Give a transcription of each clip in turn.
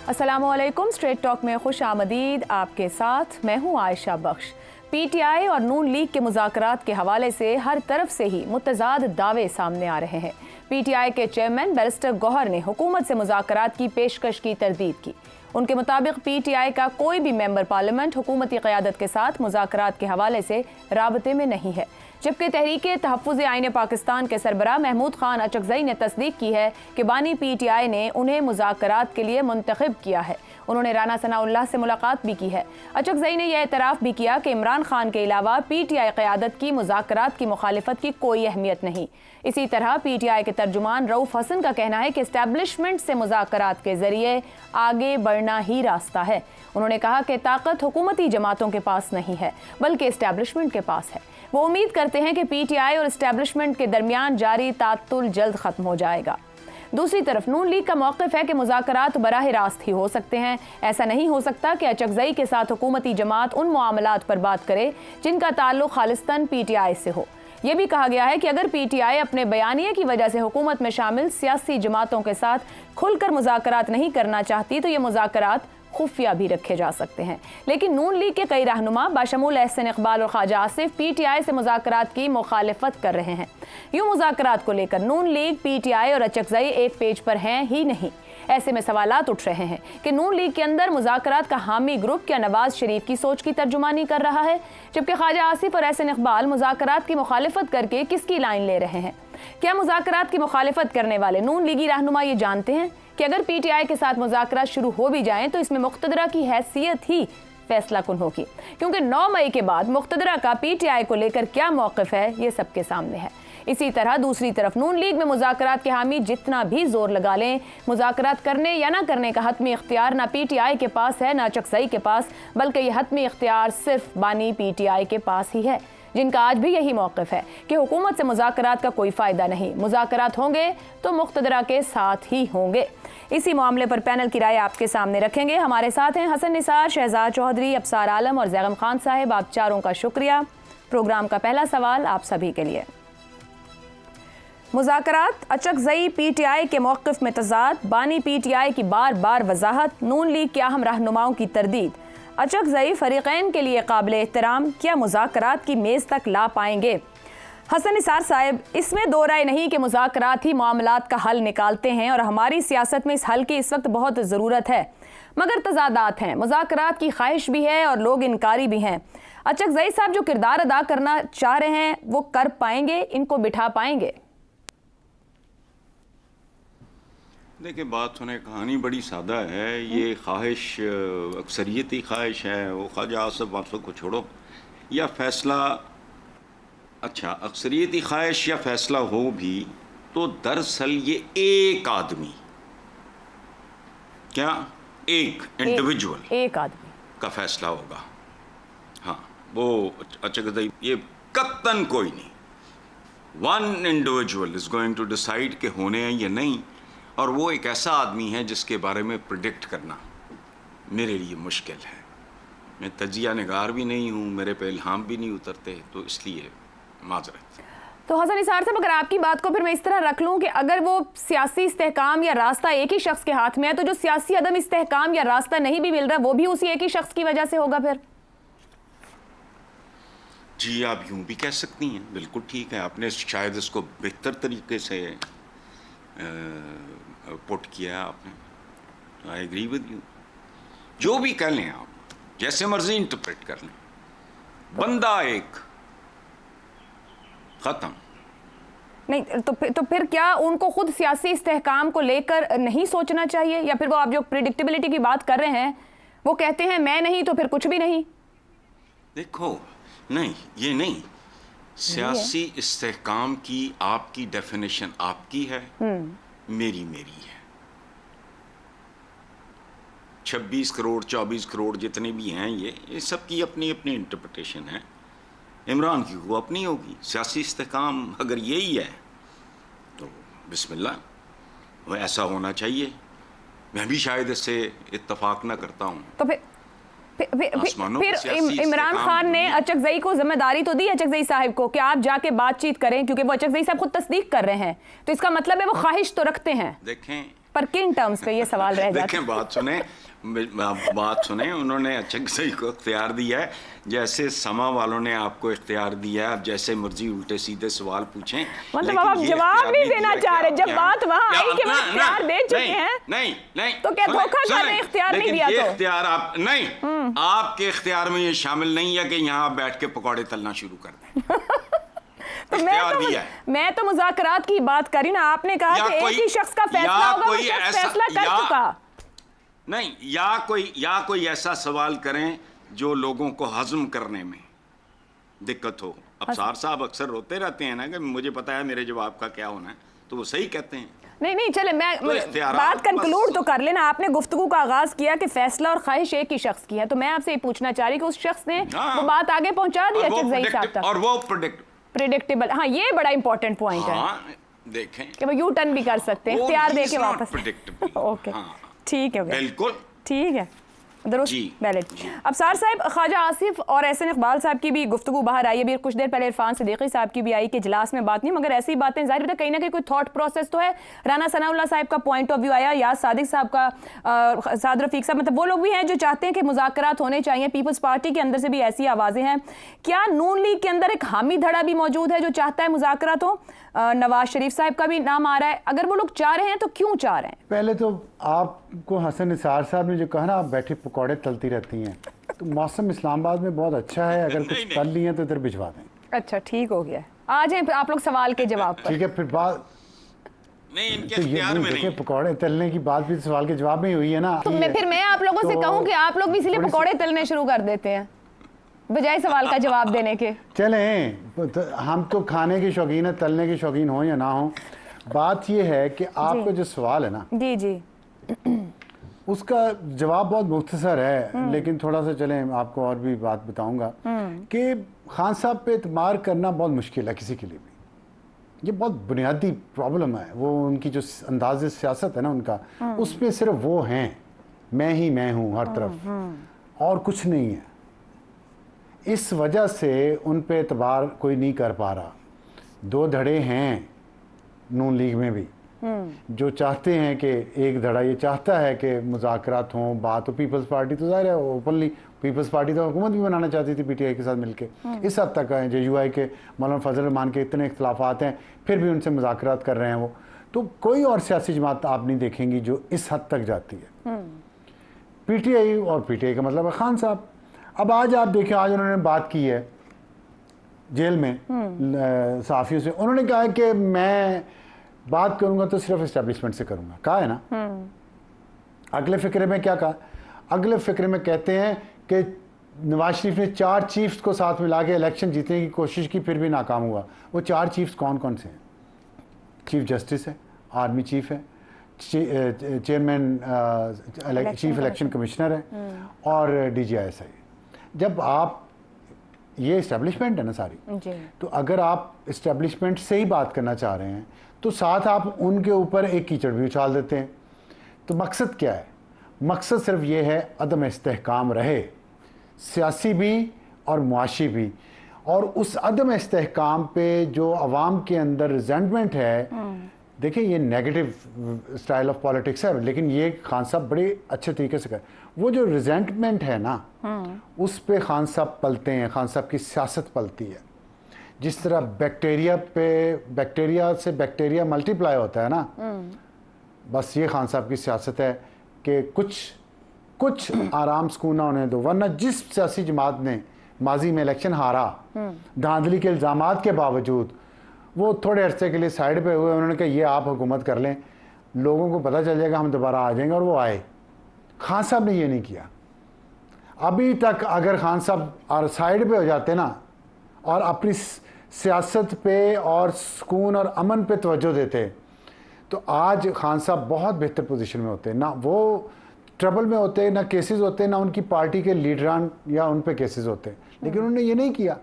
अस्सलामुअलैकुम। Straight talk में खुश आमदीद। आपके साथ मैं हूँ आयशा बख्श। पीटीआई और नून लीग के मुज़ाकरात के हवाले से हर तरफ से ही मुतज़ाद दावे सामने आ रहे हैं। पीटीआई के चेयरमैन बैरिस्टर गौहर ने हुकूमत से मुज़ाकरात की पेशकश की तरदीद की। उनके मुताबिक पीटीआई का कोई भी मेंबर पार्लियामेंट हुकूमती क़यादत के साथ मुज़ाकरात के हवाले से राबते में नहीं है, जबकि तहरीक तहफ़्फ़ुज़ आईन पाकिस्तान के सरबराह महमूद खान अचकज़ई ने तस्दीक की है कि बानी पीटीआई ने उन्हें मुज़ाकरात के लिए मुंतखब किया है। उन्होंने राना सनाउल्लाह से मुलाकात भी की है। अचकज़ई ने यह एतराफ़ भी किया कि इमरान खान के अलावा पीटीआई क़यादत की मुज़ाकरात की मुखालिफत की कोई अहमियत नहीं। इसी तरह पीटीआई के तर्जुमान रऊफ़ हसन का कहना है कि इस्टेब्लिशमेंट से मुज़ाकरात के ज़रिए आगे बढ़ना ही रास्ता है। उन्होंने कहा कि ताकत हुकूमती जमातों के पास नहीं है बल्कि इस्टेब्लिशमेंट के पास है। वो उम्मीद करते हैं कि पीटीआई और इस्टेब्लिशमेंट के दरमियान जारी तातुल जल्द ख़त्म हो जाएगा। दूसरी तरफ नून लीग का मौक़िफ़ है कि मुज़ाकरात बराह रास्त ही हो सकते हैं। ऐसा नहीं हो सकता कि अचकज़ई के साथ हुकूमती जमात उन मामलात पर बात करे जिनका ताल्लुक़ खालिस्तन पीटीआई से हो। यह भी कहा गया है कि अगर पीटीआई अपने बयानिए की वजह से हुकूमत में शामिल सियासी जमातों के साथ खुलकर मुज़ाकरात नहीं करना चाहती तो ये मुज़ाकरात खुफिया भी रखे जा सकते हैं। लेकिन नून लीग के कई रहनुमा बाशमूल एहसन इकबाल और ख्वाजा आसिफ पीटीआई से मुज़ाकरात की मुखालिफत कर रहे हैं। यूँ मुज़ाकरात को लेकर नून लीग, पीटीआई और अचकज़ई एक पेज पर हैं ही नहीं। ऐसे में सवालात उठ रहे हैं कि नून लीग के अंदर मुज़ाकरात का हामी ग्रुप क्या नवाज शरीफ की सोच की तर्जुमानी कर रहा है, जबकि ख्वाजा आसिफ और एहसन इकबाल मुज़ाकरात की मुखालिफत करके किसकी लाइन ले रहे हैं। क्या मुज़ाकरात की मुखालिफत करने वाले नून लीगी रहनुमा ये जानते हैं कि अगर पीटीआई के साथ मुज़ाकरात शुरू हो भी जाएं तो इसमें मुक़्तदरा की हैसियत ही फैसला कुन होगी, क्योंकि 9 मई के बाद मुक़्तदरा का पीटीआई को लेकर क्या मौक़िफ़ है ये सबके सामने है। इसी तरह दूसरी तरफ नून लीग में मुज़ाकरात के हामी जितना भी जोर लगा लें, मुज़ाकरात करने या ना करने का हतमी इख्तियार ना पीटीआई के पास है ना अचकज़ई के पास, बल्कि यह हतमी इख्तियार सिर्फ बानी पीटीआई के पास ही है, जिनका आज भी यही मौक़िफ़ है कि हुकूमत से मुज़ाकरात का कोई फ़ायदा नहीं। मुज़ाकरात होंगे तो मुक़्तदरा के साथ ही होंगे। इसी मामले पर पैनल की राय आपके सामने रखेंगे। हमारे साथ हैं हसन निसार, शहजाद चौधरी, अबसार आलम और जैगम खान साहिब। आप चारों का शुक्रिया। प्रोग्राम का पहला सवाल आप सभी के लिए। मुज़ाकरात, अचकज़ई पीटीआई के मौक़िफ़ में तज़ाद, बानी पीटीआई की बार बार वजाहत, नून लीग के अहम रहनुमाओं की तरदीद, अचकज़ई फ़रीक़ैन के लिए काबिल एहतराम, क्या मुज़ाकरात की मेज़ तक ला पाएंगे? हसन निसार साहब, इसमें दो राय नहीं कि मुज़ाकरात ही मामलात का हल निकालते हैं और हमारी सियासत में इस हल की इस वक्त बहुत ज़रूरत है, मगर तज़ादात हैं। मुज़ाकरात की ख्वाहिश भी है और लोग इनकारी भी हैं। अचकज़ई साहब जो किरदार अदा करना चाह रहे हैं वो कर पाएंगे, इनको बिठा पाएंगे? देखिए, बात सुने, कहानी बड़ी सादा है। ये ख्वाहिश अक्सरियती ख्वाहिश है। वो ख्वाजा आसिफ वासफ को छोड़ो, या फैसला, अच्छा अक्सरियती ख्वाहिश या फैसला हो भी तो दरअसल ये एक आदमी, क्या एक इंडिविजुअल, एक आदमी का फैसला होगा। हाँ, वो अचकज़ई ये कत्तन कोई नहीं, one individual is going to decide के होने हैं या नहीं। और वो एक ऐसा आदमी है जिसके बारे में प्रिडिक्ट करना मेरे लिए मुश्किल है। मैं तजिया निगार भी नहीं हूँ, मेरे पे इल्हाम भी नहीं उतरते, तो इसलिए माजरत। तो हसन निसार साहब, अगर आपकी बात को फिर मैं इस तरह रख लूँ कि अगर वो सियासी इस्तेहकाम या रास्ता एक ही शख्स के हाथ में है तो जो सियासी अदम इस्तेहकाम या रास्ता नहीं भी मिल रहा वो भी उसी एक ही शख्स की वजह से होगा फिर? जी, आप यूँ भी कह सकती हैं, बिल्कुल ठीक है। आपने शायद इसको बेहतर तरीके से पुट किया आपने। I agree with you. जो भी कह लें आप, जैसे मर्जी इंटरप्रेट कर लें, बंदा एक, खत्म। नहीं तो फिर क्या उनको खुद सियासी इस्तेहकाम को लेकर नहीं सोचना चाहिए? या फिर वो आप जो प्रिडिक्टेबिलिटी की बात कर रहे हैं वो कहते हैं मैं नहीं तो फिर कुछ भी नहीं? देखो, नहीं, ये नहीं, सियासी इस्तेहकाम की आपकी डेफिनेशन आपकी है, मेरी है। 26 करोड़ 24 करोड़ जितने भी हैं, ये सब की अपनी अपनी इंटरप्रिटेशन है। इमरान की वो अपनी होगी। सियासी इस्तेहकाम अगर यही है तो बिस्मिल्लाह, वो ऐसा होना चाहिए। मैं भी शायद इससे इत्तफाक ना करता हूँ। तो फिर इमरान खान ने अचकज़ई को जिम्मेदारी तो दी, अचकज़ई साहब को, कि आप जाके बातचीत करें, क्योंकि वो अचकज़ई साहब खुद तस्दीक कर रहे हैं, तो इसका मतलब है वो ख्वाहिश तो रखते हैं। देखें, पर किन टर्म्स पे ये सवाल रह जाता है? देखें, बात सुने, उन्होंने अचकज़ई को इख्तियार दिया है, जैसे समा वालों ने आपको इख्तियार दिया है। आप जैसे मर्जी उल्टे सीधे सवाल पूछें, मतलब आप जवाब नहीं देना चाह रहे। जब बात वहाँ आई कि वो इख्तियार दे चुके हैं, नहीं तो क्या धोखा कर रहे हैं? इख्तियार नहीं दिया तो इख्तियार आप नहीं, आपके इख्तियार में ये शामिल नहीं है कि यहाँ आप बैठ के पकौड़े तलना शुरू कर दें। तो मैं तो मुज़ाकरात की बात करी ना। आपने कहा कि एक ही शख्स का फैसला होगा, वो शख्स फैसला कर चुका नहीं। या कोई ऐसा सवाल करें जो लोगों को हजम करने में दिक्कत हो। अफसार साहब अक्सर रोते रहते हैं ना कि मुझे पता है मेरे जवाब का क्या होना है, तो वो सही कहते हैं। नहीं चले, मैं बात कंक्लूड तो कर लेना। आपने गुफ्तगू का आगाज किया कि फैसला और ख्वाहिश एक ही शख्स की है, तो मैं आपसे ये पूछना चाह रही कि उस शख्स ने वो बात आगे पहुंचा दी अचकज़ई साहब तक, और वो प्रेडिक्टेबल। हाँ, ये बड़ा इंपॉर्टेंट पॉइंट है। देखें कि वो यू टर्न भी कर सकते हैं, इख्तियार दे के वापस। ओके, ठीक है, बिल्कुल ठीक है, दुरुस्त वैलिड। अफसार साहब, ख्वाजा आसिफ और एहसन इकबाल साहब की भी गुफ्तगू बाहर आई। अभी कुछ देर पहले इरफान सिद्दीकी साहब की भी आई कि इजलास में बात नहीं, मगर ऐसी बातें जाहिर है कहीं ना कहीं कोई थॉट प्रोसेस तो है। राना सनाउल्लाह साहब का पॉइंट ऑफ व्यू आया, याद सादिक साहब का, साद रफीक साहब, मतलब वो लोग भी हैं जो चाहते हैं कि मुज़ाकरात होने चाहिए। पीपल्स पार्टी के अंदर से भी ऐसी आवाज़ें हैं। क्या नून लीग के अंदर एक हामी धड़ा भी मौजूद है जो चाहता है मुज़ाकरात हो? नवाज शरीफ साहब का भी नाम आ रहा है। अगर वो लोग चाह रहे हैं तो क्यों चाह रहे हैं? पहले तो आपको हसन निसार साहब ने जो कहा ना, आप बैठे पकौड़े तलती रहती हैं, तो मौसम इस्लामाबाद में बहुत अच्छा है, अगर कुछ तल लिए तो इधर भिजवा दें। अच्छा, ठीक हो गया, आ जाएं आप लोग सवाल के जवाब पर। ठीक है, फिर बात नहीं, इनके तो इख्तियार में नहीं। पकौड़े तलने की बात भी सवाल के जवाब में ही हुई है ना। तो मैं आप लोगों से कहूँ कि आप लोग भी इसलिए पकौड़े तलने शुरू कर देते हैं बजाय सवाल का जवाब देने के। चलें, तो हम तो खाने के शौकीन है, तलने के शौकीन हो या ना हो। बात यह है कि आपका जो सवाल है ना, जी उसका जवाब बहुत मुख्तसर है, लेकिन थोड़ा सा चलें आपको और भी बात बताऊंगा कि खान साहब पे एतमार करना बहुत मुश्किल है किसी के लिए भी। ये बहुत बुनियादी प्रॉब्लम है। वो उनकी जो अंदाज़ सियासत है ना उनका, उसमें सिर्फ वो हैं, मैं हूँ हर तरफ और कुछ नहीं है। इस वजह से उन पे एतबार कोई नहीं कर पा रहा। दो धड़े हैं नून लीग में भी, जो चाहते हैं कि एक धड़ा ये चाहता है कि मुज़ाकरात हों, बात हो। पीपल्स पार्टी तो ज़ाहिर है ओपनली, पीपल्स पार्टी तो हुकूमत भी बनाना चाहती थी पीटीआई के साथ मिलके। इस हद तक है, JUI के मौलाना फजल रहमान के इतने इख्तलाफात हैं, फिर भी उनसे मुज़ाकरात कर रहे हैं वो। तो कोई और सियासी जमात आप नहीं देखेंगी जो इस हद तक जाती है। PTI और PTI का मतलब है खान साहब। अब आज आप देखें, आज उन्होंने बात की है जेल में सहाफ़ियों से। उन्होंने कहा है कि मैं बात करूंगा तो सिर्फ इस्टेब्लिशमेंट से करूंगा, कहा है ना। अगले फिक्रे में क्या कहा? अगले फिक्रे में कहते हैं कि नवाज शरीफ ने 4 चीफ्स को साथ मिला के इलेक्शन जीतने की कोशिश की, फिर भी नाकाम हुआ। वो 4 चीफ्स कौन कौन से हैं? चीफ जस्टिस है, आर्मी चीफ है, चेयरमैन चीफ इलेक्शन कमिश्नर है और DGISI। जब आप ये इस्टेब्लिशमेंट है ना सारी, तो अगर आप इस्टेब्लिशमेंट से ही बात करना चाह रहे हैं तो साथ आप उनके ऊपर एक कीचड़ भी उछाल देते हैं। तो मकसद क्या है? मकसद सिर्फ ये है अदम इस्तेहकाम रहे, सियासी भी और मुआशी भी। और उस अदम इस्तेहकाम पे जो अवाम के अंदर रिजेंटमेंट है, देखिए ये नेगेटिव स्टाइल ऑफ पॉलिटिक्स है, लेकिन ये खान साहब बड़े अच्छे तरीके से कर, वो जो रिजेंटमेंट है ना, उस पे खान साहब पलते हैं, खान साहब की सियासत पलती है। जिस तरह बैक्टीरिया से बैक्टीरिया मल्टीप्लाई होता है ना, बस ये खान साहब की सियासत है कि कुछ आराम सुकून ना होने दो। वरना जिस सियासी जमात ने माजी में इलेक्शन हारा, धांधली के इल्ज़ामात के बावजूद, वो थोड़े अरसे के लिए साइड पे हुए। उन्होंने कहा ये आप हुकूमत कर लें, लोगों को पता चल जाएगा, हम दोबारा आ जाएंगे, और वो आए। खान साहब ने ये नहीं किया। अभी तक अगर खान साहब साइड पे हो जाते ना और अपनी सियासत पे और सुकून और अमन पे तवज्जो देते, तो आज खान साहब बहुत बेहतर पोजीशन में होते। ना वो ट्रबल में होते, ना केसेस होते, ना उनकी पार्टी के लीडरान या उन पे केसेस होते। लेकिन उन्होंने ये नहीं किया।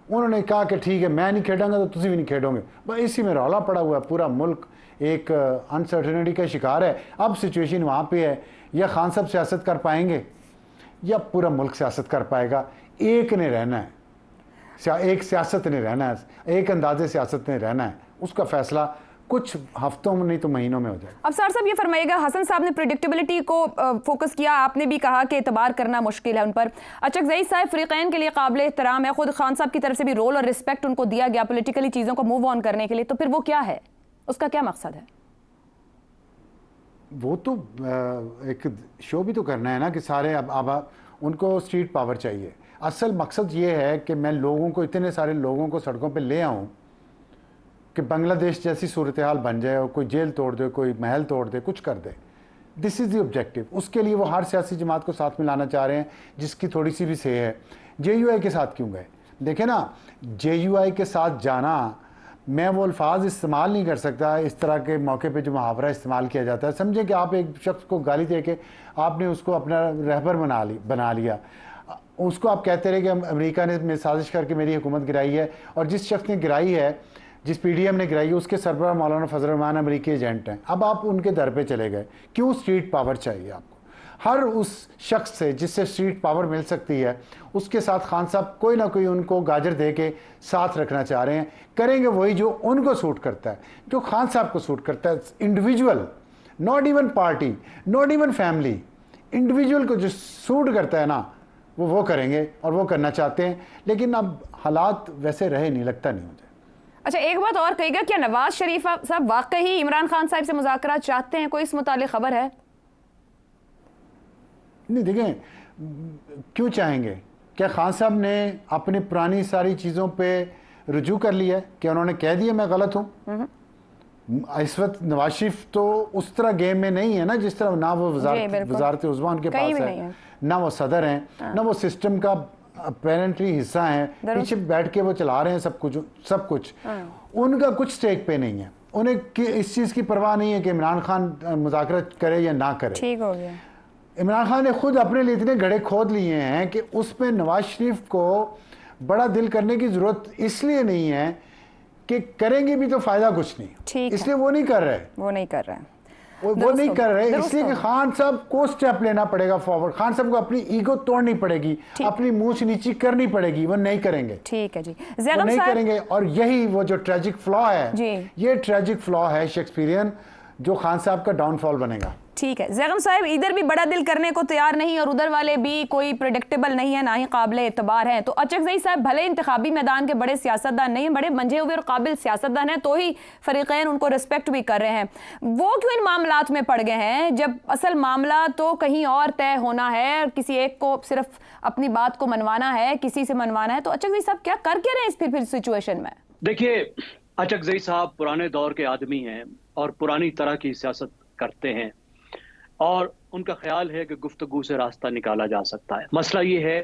उन्होंने कहा कि ठीक है, मैं नहीं खेडूंगा तो तुम भी नहीं खेडोगे। बस इसी में रौला पड़ा हुआ है। पूरा मुल्क एक अनसर्टेनिटी का शिकार है। अब सिचुएशन वहाँ पे है, या खान साहब सियासत कर पाएंगे या पूरा मुल्क सियासत कर पाएगा। एक ने रहना है, एक सियासत ने रहना है, एक अंदाजे सियासत ने रहना है। उसका फैसला कुछ हफ्तों में नहीं तो महीनों में हो जाएगा। अब सर साहब ये फरमाइएगा, हसन साहब ने प्रेडिक्टेबिलिटी को फोकस किया, आपने भी कहा कि एतबार करना मुश्किल है उन पर। अचकज़ई साहब फ़रीक़ैन के लिए काबिल एहतराम है, खुद खान साहब की तरफ से भी रोल और रिस्पेक्ट उनको दिया गया पॉलिटिकली चीज़ों को मूव ऑन करने के लिए, तो फिर वो क्या है, उसका क्या मकसद है? वो तो एक शो भी तो करना है ना कि सारे अब उनको स्ट्रीट पावर चाहिए। असल मकसद ये है कि मैं लोगों को, इतने सारे लोगों को सड़कों पे ले आऊँ कि बांग्लादेश जैसी सूरत हाल बन जाए और कोई जेल तोड़ दे, कोई महल तोड़ दे, कुछ कर दे। This is the objective. उसके लिए वो हर सियासी जमात को साथ मिलाना चाह रहे हैं जिसकी थोड़ी सी भी से है। JUI के साथ क्यों गए? देखें ना, JUI के साथ जाना, मैं वो अल्फाज इस्तेमाल नहीं कर सकता इस तरह के मौके पे जो मुहावरा इस्तेमाल किया जाता है। समझे कि आप एक शख्स को गाली दे के आपने उसको अपना रहबर बना लिया, उसको आप कहते रहे कि अमेरिका ने साजिश करके मेरी हुकूमत गिराई है, और जिस शख्स ने गिराई है, जिस PDM ने गिराई है, उसके सरबराह मौलाना फजल रहमान अमेरिकी एजेंट हैं। अब आप उनके दर पे चले गए। क्यों स्ट्रीट पावर चाहिए आपको? हर उस शख्स से जिससे स्ट्रीट पावर मिल सकती है उसके साथ खान साहब कोई ना कोई उनको गाजर दे के साथ रखना चाह रहे हैं। करेंगे वही जो उनको सूट करता है, जो खान साहब को सूट करता है। Individual, not even party, not even family, individual को जो सूट करता है ना, वो करेंगे और वो करना चाहते हैं। लेकिन अब हालात वैसे रहे नहीं, लगता नहीं मुझे। अच्छा, एक बात और कहिएगा, क्या नवाज शरीफ साहब वाकई इमरान खान साहब से मुज़ाकरात चाहते हैं? कोई इस मुतालिक खबर है? नहीं, देखें, क्यों चाहेंगे? क्या खान साहब ने अपनी पुरानी सारी चीज़ों पे रुजू कर लिया है कि उन्होंने कह दिया मैं गलत हूँ? इस वक्त नवाज शरीफ तो उस तरह गेम में नहीं है ना, जिस तरह ना वो वजारत उज़्मा उनके पास है, ना वो सदर हैं, ना वो सिस्टम का अपेरेंटली हिस्सा हैं, पीछे बैठ के वो चला रहे हैं सब कुछ। उनका कुछ स्टेक पे नहीं है। उन्हें इस चीज़ की परवाह नहीं है कि इमरान खान मुज़ाकरा करे या ना करे। ठीक हो गया। इमरान खान ने खुद अपने लिए इतने गड्ढे खोद लिए हैं कि उस पर नवाज शरीफ को बड़ा दिल करने की ज़रूरत इसलिए नहीं है कि करेंगे भी तो फ़ायदा कुछ नहीं, इसलिए वो नहीं कर रहे। वो नहीं कर रहे इसलिए कि खान साहब को स्टेप लेना पड़ेगा फॉरवर्ड। खान साहब को अपनी ईगो तोड़नी पड़ेगी, अपनी मूंछ नीची करनी पड़ेगी। वो नहीं करेंगे। ठीक है जी, वो नहीं करेंगे। और यही वो जो ट्रेजिक फ्लॉ है, ये ट्रेजिक फ्लॉ है शेक्सपियरियन, जो खान साहब का डाउनफॉल बनेगा। ठीक है ज़ैगम साहब, इधर भी बड़ा दिल करने को तैयार नहीं और उधर वाले भी कोई प्रेडिक्टेबल नहीं है, ना ही काबिल एतबार है। तो अचकज़ई साहब भले इंतखाबी मैदान के बड़े सियासतदान नहीं, बड़े मंझे हुए और काबिल सियासतदान हैं, तो ही फ़रीक़ैन उनको रिस्पेक्ट भी कर रहे हैं। वो क्यों इन मामलात में पड़ गए हैं, जब असल मामला तो कहीं और तय होना है और किसी एक को सिर्फ अपनी बात को मनवाना है, किसी से मनवाना है? तो अचकज़ई साहब क्या कर रहे हैं इस फिर सिचुएशन में? देखिए, अचकज़ई साहब पुराने दौर के आदमी हैं और पुरानी तरह की सियासत करते हैं, और उनका ख्याल है कि गुफ्तगू से रास्ता निकाला जा सकता है। मसला ये है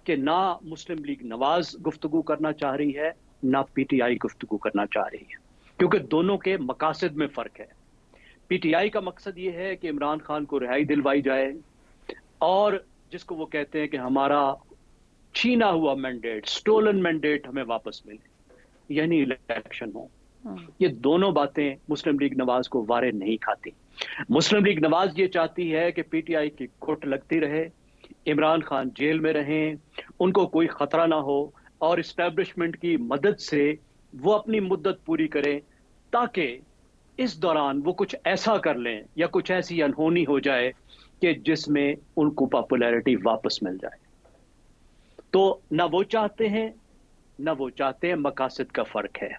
कि ना मुस्लिम लीग नवाज गुफ्तगू करना चाह रही है, ना PTI गुफ्तगू करना चाह रही है, क्योंकि दोनों के मकासद में फ़र्क है। PTI का मकसद ये है कि इमरान खान को रिहाई दिलवाई जाए और जिसको वो कहते हैं कि हमारा छीना हुआ मैंडेट, स्टोलन मैंडेट हमें वापस मिले, यानी इलेक्शन हो। ये दोनों बातें मुस्लिम लीग नवाज को वारे नहीं खाती। मुस्लिम लीग नवाज ये चाहती है कि PTI की घुट लगती रहे, इमरान खान जेल में रहें, उनको कोई खतरा ना हो और इस्टेब्लिशमेंट की मदद से वो अपनी मुद्दत पूरी करें, ताकि इस दौरान वो कुछ ऐसा कर लें या कुछ ऐसी अनहोनी हो जाए कि जिसमें उनको पॉपुलैरिटी वापस मिल जाए। तो ना वो चाहते हैं, मकासद का फर्क है।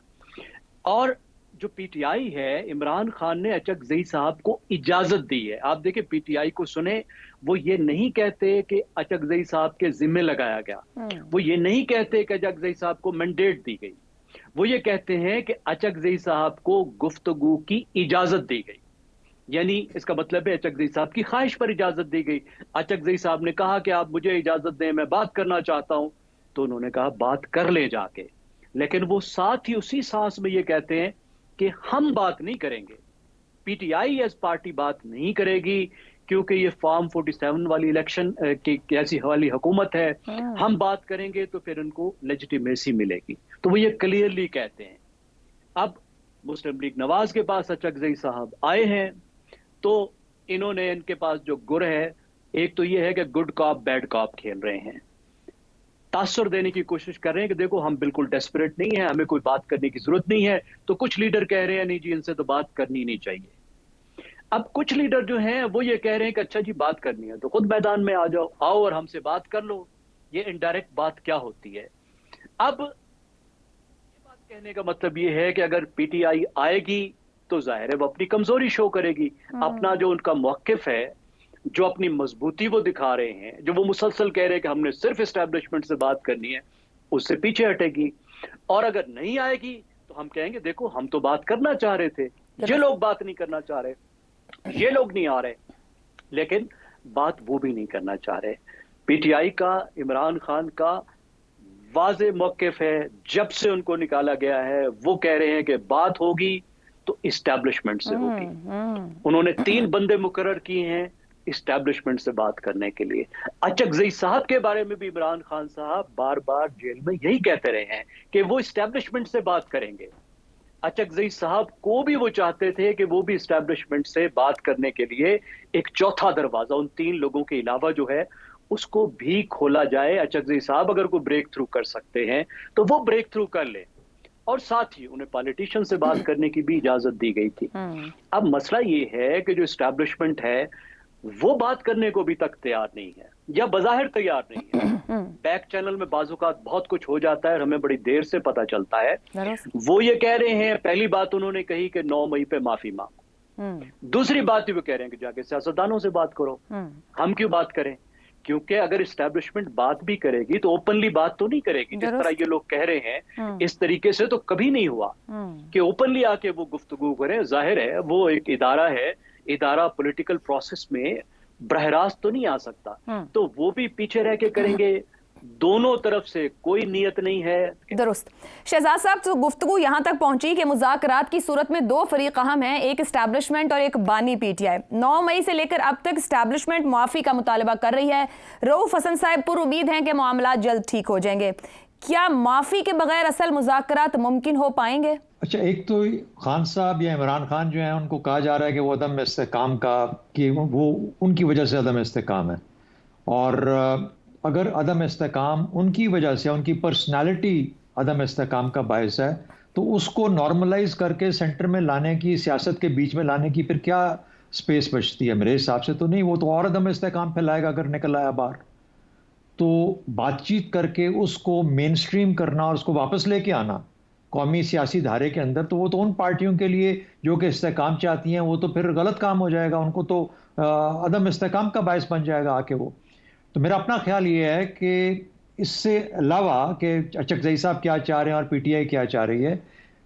और जो PTI है, इमरान खान ने अचकज़ई साहब को इजाजत दी है। आप देखिए, PTI को सुने, वो ये नहीं कहते कि अचकज़ई साहब के जिम्मे लगाया गया, वो ये नहीं कहते कि अचकज़ई साहब को मैंडेट दी गई, वो ये कहते हैं कि अचकज़ई साहब को गुफ्तगू की इजाजत दी गई। यानी इसका मतलब है अचकज़ई साहब की ख्वाहिश पर इजाजत दी गई। अचकज़ई साहब ने कहा कि आप मुझे इजाजत दें, मैं बात करना चाहता हूं, तो उन्होंने कहा बात कर ले जाके। लेकिन वो साथ ही उसी सांस में ये कहते हैं कि हम बात नहीं करेंगे, PTI एज पार्टी बात नहीं करेगी, क्योंकि ये फॉर्म 47 वाली इलेक्शन की ऐसी वाली हुकूमत है, हम बात करेंगे तो फिर उनको लेजिटिमेसी मिलेगी। तो वो ये क्लियरली कहते हैं। अब मुस्लिम लीग नवाज के पास अचकज़ई साहब आए हैं, तो इन्होंने, इनके पास जो गुर है, एक तो ये है कि गुड कॉप बैड कॉप खेल रहे हैं। तासुर देने की कोशिश कर रहे हैं कि देखो हम बिल्कुल डेस्परेट नहीं है, हमें कोई बात करने की जरूरत नहीं है। तो कुछ लीडर कह रहे हैं नहीं जी इनसे तो बात करनी नहीं चाहिए। अब कुछ लीडर जो हैं वो ये कह रहे हैं कि अच्छा जी बात करनी है तो खुद मैदान में आ जाओ, आओ और हमसे बात कर लो। ये इनडायरेक्ट बात क्या होती है? अब ये बात कहने का मतलब ये है कि अगर पीटीआई आएगी तो जाहिर है वो अपनी कमजोरी शो करेगी, अपना जो उनका मौकिफ है, जो अपनी मजबूती वो दिखा रहे हैं, जो वो मुसलसल कह रहे हैं कि हमने सिर्फ एस्टैब्लिशमेंट से बात करनी है, उससे पीछे हटेगी। और अगर नहीं आएगी तो हम कहेंगे देखो हम तो बात करना चाह रहे थे, ये लोग बात नहीं करना चाह रहे, ये लोग नहीं आ रहे, लेकिन बात वो भी नहीं करना चाह रहे। पीटीआई का, इमरान खान का वाज़े मौकिफ है, जब से उनको निकाला गया है वो कह रहे हैं कि बात होगी तो इस्टेब्लिशमेंट से होगी। उन्होंने 3 बंदे मुकर्रर किए हैं इस्टेब्लिशमेंट से बात करने के लिए। अचकजई साहब के बारे में भी इमरान खान साहब बार बार जेल में यही कहते रहे हैं कि वो इस्टेब्लिशमेंट से बात करेंगे। अचकजई साहब को भी वो चाहते थे कि वो भी इस्टेब्लिशमेंट से बात करने के लिए एक चौथा दरवाजा उन 3 लोगों के अलावा जो है उसको भी खोला जाए। अचकजई साहब अगर कोई ब्रेक थ्रू कर सकते हैं तो वो ब्रेक थ्रू कर ले, और साथ ही उन्हें पॉलिटिशियन से बात करने की भी इजाजत दी गई थी। अब मसला ये है कि जो इस्टेब्लिशमेंट है वो बात करने को भी तक तैयार नहीं है, या बज़ाहिर तैयार नहीं है। बैक चैनल में बाज़-औक़ात बहुत कुछ हो जाता है और हमें बड़ी देर से पता चलता है। वो ये कह रहे हैं, पहली बात उन्होंने कही कि 9 मई पे माफी मांगो, दूसरी बात वो कह रहे हैं कि जाके सियासतदानों से बात करो। हम क्यों बात करें? क्योंकि अगर इस्टेब्लिशमेंट बात भी करेगी तो ओपनली बात तो नहीं करेगी। जिस तरह ये लोग कह रहे हैं इस तरीके से तो कभी नहीं हुआ कि ओपनली आके वो गुफ्तगू करें। जाहिर है वो एक इदारा है, इदारा पॉलिटिकल प्रोसेस में बरह रास्त तो नहीं आ सकता, तो वो भी पीछे रह के करेंगे। दोनों तरफ से कोई नियत नहीं है। दुरुस्त। शहजाद साहब, तो गुफ्तगू यहाँ तक पहुंची कि मुज़ाकरात की सूरत में 2 फरीक अहम हैं, एक इस्टेब्लिशमेंट और एक बानी पीटीआई। 9 मई से लेकर अब तक इस्टेब्लिशमेंट मुआफ़ी का मुतालबा कर रही है। रऊफ हसन साहब पुर उम्मीद हैं कि मामला जल्द ठीक हो जाएंगे। क्या माफ़ी के बगैर असल मुज़ाकरात मुमकिन हो पाएंगे? अच्छा, एक तो खान साहब या इमरान खान जो है उनको कहा जा रहा है कि वो अदम इस्तेकाम का, कि वो उनकी वजह से अदम इस्तेकाम है, और अगर अदम इस्तेकाम उनकी वजह से, उनकी पर्सनालिटी अदम इस्तेकाम का बायस है, तो उसको नॉर्मलाइज करके सेंटर में लाने की, सियासत के बीच में लाने की फिर क्या स्पेस बचती है? मेरे हिसाब से तो नहीं। वो तो और अदम इस्तेकाम फैलाएगा अगर निकल आया बाहर। तो बातचीत करके उसको मेन स्ट्रीम करना और उसको वापस लेके आना कौमी सियासी धारे के अंदर, तो वो तो उन पार्टियों के लिए जो कि इस्तेकाम चाहती हैं वो तो फिर गलत काम हो जाएगा, उनको तो अदम इस्तेकाम का बायस बन जाएगा आके वो। तो मेरा अपना ख्याल ये है कि इससे अलावा कि अचकजई साहब क्या चाह रहे हैं और पीटीआई क्या चाह रही है,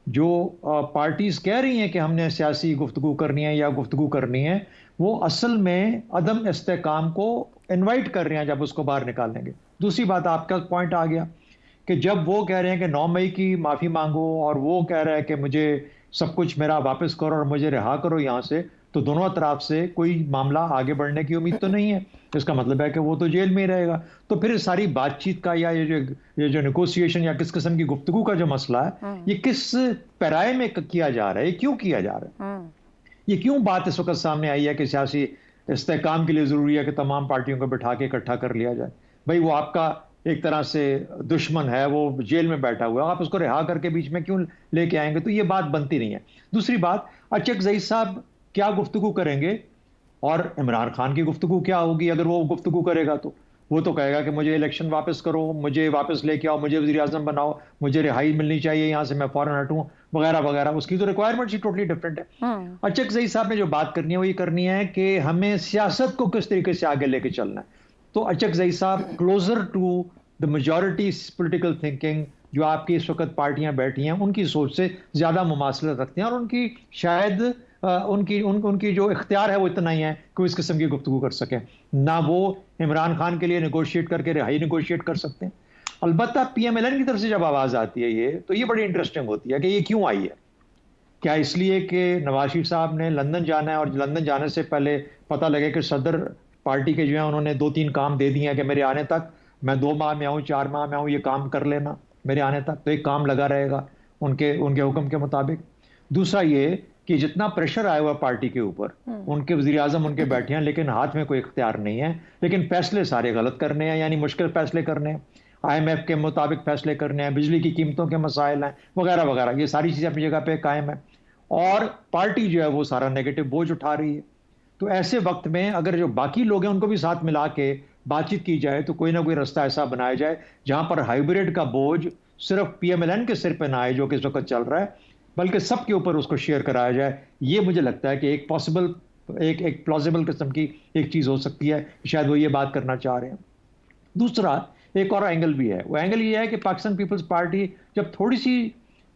जो पार्टीज़ कह रही हैं कि हमने सियासी गुफ्तगू करनी है या गुफ्तगू करनी है, वो असल में अदम इस्तेकाम को इनवाइट कर रहे हैं जब उसको बाहर निकालेंगे। दूसरी बात, आपका पॉइंट आ गया कि जब वो कह रहे हैं कि 9 मई की माफ़ी मांगो और वो कह रहा है कि मुझे सब कुछ मेरा वापस करो और मुझे रिहा करो यहाँ से, तो दोनों तरफ से कोई मामला आगे बढ़ने की उम्मीद तो नहीं है। इसका मतलब है कि वो तो जेल में ही रहेगा। तो फिर सारी बातचीत का या ये जो नेगोशिएशन या किस किस्म की गुफ्तगू का जो मसला है, ये किस पैराए में किया जा रहा है, क्यों किया जा रहा है, ये क्यों बात इस वक्त सामने आई है कि सियासी इस्तेकाम के लिए ज़रूरी है कि तमाम पार्टियों को बिठा के इकट्ठा कर लिया जाए? भाई वो आपका एक तरह से दुश्मन है, वो जेल में बैठा हुआ है, आप उसको रिहा करके बीच में क्यों लेके आएंगे? तो ये बात बनती नहीं है। दूसरी बात, अचकजई साहब क्या गुफ्तगू करेंगे और इमरान खान की गुफ्तगू क्या होगी? अगर वो गुफ्तगू करेगा तो वो तो कहेगा कि मुझे इलेक्शन वापस करो, मुझे वापस लेके आओ, मुझे वज़ीर आज़म बनाओ, मुझे रिहाई मिलनी चाहिए यहाँ से, मैं फौरन हटूँ, वगैरह वगैरह। उसकी तो रिक्वायरमेंट ही टोटली डिफरेंट है। अचकजई साहब ने जो बात करनी है वो ये करनी है कि हमें सियासत को किस तरीके से आगे लेके चलना है। तो अचकजई साहब closer to the majority political thinking, जो आपकी इस वक्त पार्टियां बैठी हैं उनकी सोच से ज़्यादा मुमासलत रखते हैं, और उनकी शायद उनकी जो इख्तियार है वो इतना ही है कि वो इस किस्म की गुफ्तगू कर सकें। ना वो इमरान खान के लिए नेगोशिएट करके रिहाई नेगोशिएट कर सकते हैं। अलबत्ता PMLN की तरफ से जब आवाज़ आती है ये, तो ये बड़ी इंटरेस्टिंग होती है कि ये क्यों आई है। क्या इसलिए कि नवाज शरीफ साहब ने लंदन जाना है और लंदन जाने से पहले पता लगे कि सदर पार्टी के जो है उन्होंने 2-3 काम दे दिए हैं कि मेरे आने तक, मैं 2 माह में आऊँ, 4 माह में आऊँ, ये काम कर लेना मेरे आने तक, तो एक काम लगा रहेगा उनके हुक्म के मुताबिक। दूसरा ये कि जितना प्रेशर आया हुआ पार्टी के ऊपर, उनके वज़ीर आज़म उनके बैठे हैं लेकिन हाथ में कोई इख्तियार नहीं है, लेकिन फैसले सारे गलत करने हैं, यानी मुश्किल फैसले करने हैं। IMF के मुताबिक फैसले करने हैं, बिजली की कीमतों के मसाइल हैं, वगैरह वगैरह, ये सारी चीज़ें अपनी जगह पे कायम है। और पार्टी जो है वो सारा नेगेटिव बोझ उठा रही है। तो ऐसे वक्त में अगर जो बाकी लोग हैं उनको भी साथ मिला के बातचीत की जाए तो कोई ना कोई रास्ता ऐसा बनाया जाए जहां पर हाइब्रिड का बोझ सिर्फ PMLN के सिर पे ना आए जो कि इस वक्त चल रहा है, बल्कि सबके ऊपर उसको शेयर कराया जाए। ये मुझे लगता है कि एक पॉसिबल, एक प्लॉजिबल किस्म की एक चीज़ हो सकती है, शायद वो ये बात करना चाह रहे हैं। दूसरा एक और एंगल भी है, वो एंगल ये है कि पाकिस्तान पीपल्स पार्टी जब थोड़ी सी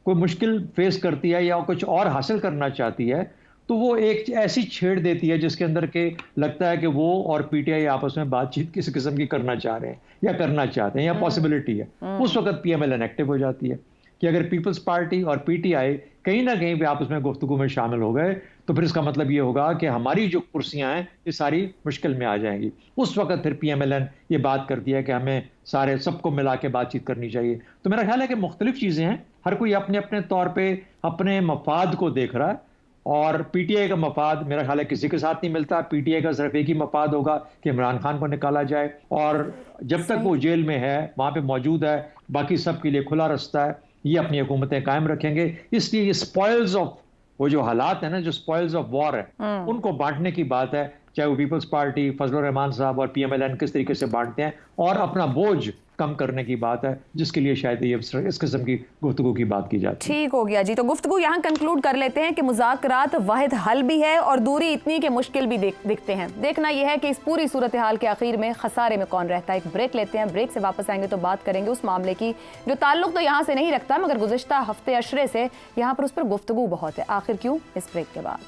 कोई मुश्किल फेस करती है या कुछ और हासिल करना चाहती है तो वो एक ऐसी छेड़ देती है जिसके अंदर के लगता है कि वो और PTI आपस में बातचीत किस किस्म की करना चाह रहे हैं या करना चाहते हैं या पॉसिबिलिटी है। उस वक्त PMLN एक्टिव हो जाती है कि अगर पीपल्स पार्टी और PTI कहीं ना कहीं भी आपस में गुफ्तगू में शामिल हो गए तो फिर इसका मतलब ये होगा कि हमारी जो कुर्सियां हैं ये सारी मुश्किल में आ जाएंगी। उस वक्त फिर PMLN ये बात करती है कि हमें सारे सबको मिला के बातचीत करनी चाहिए। तो मेरा ख्याल है कि मुख्तलिफ चीज़ें हैं, हर कोई अपने अपने तौर पर अपने मफाद को देख रहा है और PTI का मफाद मेरा ख्याल है किसी के साथ नहीं मिलता। PTI का सिर्फ एक ही मफाद होगा कि इमरान खान को निकाला जाए और जब तक वो जेल में है वहाँ पे मौजूद है बाकी सब के लिए खुला रास्ता है, ये अपनी हुकूमतें कायम रखेंगे। इसलिए ये स्पॉइल्स ऑफ वो जो हालात है ना, जो स्पॉइल्स ऑफ वॉर है उनको बांटने की बात है, चाहे वो पीपल्स पार्टी, फजलुर रहमान साहब और PMLN किस तरीके से बांटते हैं और अपना बोझ कम करने की बात है, जिसके लिए शायद ये इस किस्म की गुफ्तगू की बात की जाती है। ठीक हो गया जी, तो गुफ्तगू यहाँ कंक्लूड कर लेते हैं कि मुज़ाकरात वाहिद हल भी है और दूरी इतनी कि मुश्किल भी दिखते हैं। देखना यह है कि इस पूरी सूरत हाल के आखिर में खसारे में कौन रहता है। एक ब्रेक लेते हैं, ब्रेक से वापस आएंगे तो बात करेंगे उस मामले की जो ताल्लुक तो यहाँ से नहीं रखता मगर गुज़िश्ता हफ्ते अशरे से यहाँ पर उस पर गुफ्तगू बहुत है। आखिर क्यों, इस ब्रेक के बाद।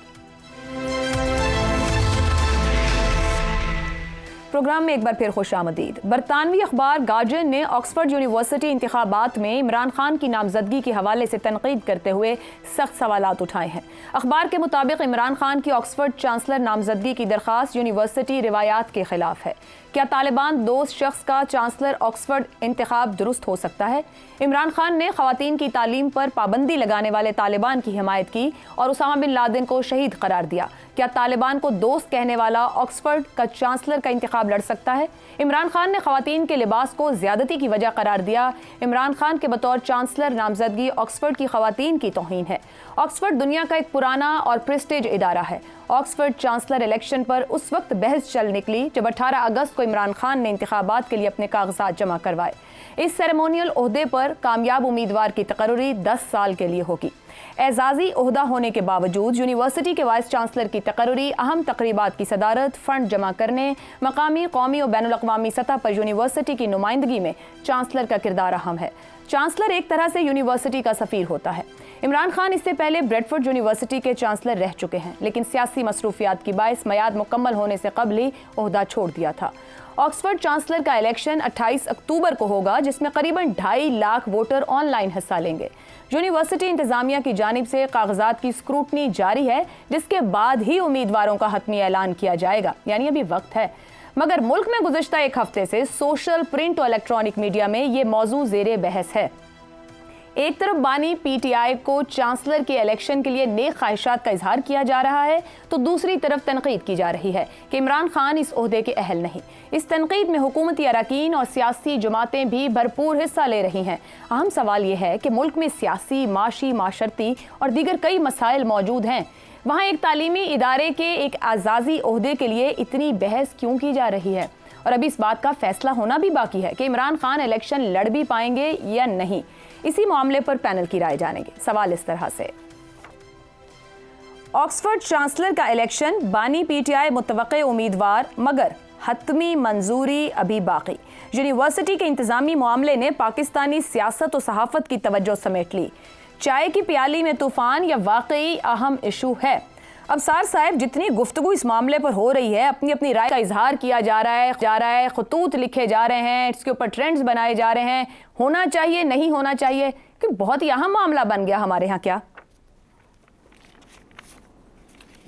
प्रोग्राम में एक बार फिर खुशामदीद। बरतानवी अखबार गार्जियन ने ऑक्सफोर्ड यूनिवर्सिटी इंतखाबात में इमरान खान की नामजदगी के हवाले से तनकीद करते हुए सख्त सवालात उठाए हैं। अखबार के मुताबिक इमरान खान की ऑक्सफोर्ड चांसलर नामजदगी की दरख्वास्त यूनिवर्सिटी रिवायात के खिलाफ है। क्या तालिबान दोस्त शख्स का चांसलर ऑक्सफोर्ड इंतखाब दुरुस्त हो सकता है? इमरान खान ने ख़वातीन की तालीम पर पाबंदी लगाने वाले तालिबान की हिमायत की और उसामा बिन लादेन को शहीद करार दिया। क्या तालिबान को दोस्त कहने वाला ऑक्सफोर्ड का चांसलर का इंतखाब लड़ सकता है? इमरान खान ने ख़वातीन के लिबास को ज़्यादती की वजह करार दिया। इमरान खान के बतौर चांसलर नामजदगी ऑक्सफोर्ड की ख़वातीन की तौहीन है। ऑक्सफोर्ड दुनिया का एक पुराना और प्रेस्टीज इदारा है। ऑक्सफोर्ड चांसलर इलेक्शन पर उस वक्त बहस चल निकली जब 18 अगस्त को इमरान खान ने इंतखाबात के लिए अपने कागजात जमा करवाए। इस सेरेमोनियल ओहदे पर कामयाब उम्मीदवार की तकर्री 10 साल के लिए होगी। एजाजी ओहदा होने के बावजूद यूनिवर्सिटी के वाइस चांसलर की तकर्री, अहम तकरीबात की सदारत, फंड जमा करने, मकामी, कौमी और बैनुल अक़वामी सतह पर यूनिवर्सिटी की नुमाइंदगी में चांसलर का किरदार अहम है। चांसलर एक तरह से यूनिवर्सिटी का सफ़ीर होता है। इमरान खान इससे पहले ब्रेडफोर्ड यूनिवर्सिटी के चांसलर रह चुके हैं लेकिन सियासी मसरूफियात की बाइस मयाद मुकम्मल होने से कबल ही ओहदा छोड़ दिया था। ऑक्सफोर्ड चांसलर का इलेक्शन 28 अक्टूबर को होगा जिसमें करीबन 2.5 लाख वोटर ऑनलाइन हिस्सा लेंगे। यूनिवर्सिटी इंतजामिया की जानिब से कागजात की स्क्रूटनी जारी है जिसके बाद ही उम्मीदवारों का हतमी ऐलान किया जाएगा, यानी अभी वक्त है। मगर मुल्क में गुज़िश्ता एक हफ्ते से सोशल, प्रिंट और इलेक्ट्रॉनिक मीडिया में ये मौजू ज़ेरे बहस है। एक तरफ बानी PTI को चांसलर के इलेक्शन के लिए नेक ख्वाहिशात का इजहार किया जा रहा है तो दूसरी तरफ तनकीद की जा रही है कि इमरान खान इस ओहदे के अहल नहीं। इस तनकीद में हुकूमती अरकान और सियासी जमातें भी भरपूर हिस्सा ले रही हैं। अहम सवाल यह है कि मुल्क में सियासी, माशी, माशरती और दीगर कई मसाइल मौजूद हैं, वहाँ एक तालीमी इदारे के एक आज़ाजी ओहदे के लिए इतनी बहस क्यों की जा रही है? और अभी इस बात का फैसला होना भी बाकी है कि इमरान खान इलेक्शन लड़ भी पाएंगे या नहीं। इसी मामले पर पैनल की राय जानेंगे। सवाल इस तरह से, ऑक्सफोर्ड चांसलर का इलेक्शन, बानी PTI मुतवक्के उम्मीदवार मगर हतमी मंजूरी अभी बाकी। यूनिवर्सिटी के इंतजामी मामले ने पाकिस्तानी सियासत और सहाफत की तवज्जो समेट ली। चाय की प्याली में तूफान या वाकई अहम इशू है? अबसार साहब, जितनी गुफ्तगू इस मामले पर हो रही है, अपनी अपनी राय का इजहार किया जा रहा है, खतूत लिखे जा रहे हैं, इसके ऊपर ट्रेंड्स बनाए जा रहे हैं, होना चाहिए नहीं होना चाहिए, कि बहुत ही अहम मामला बन गया हमारे यहाँ। क्या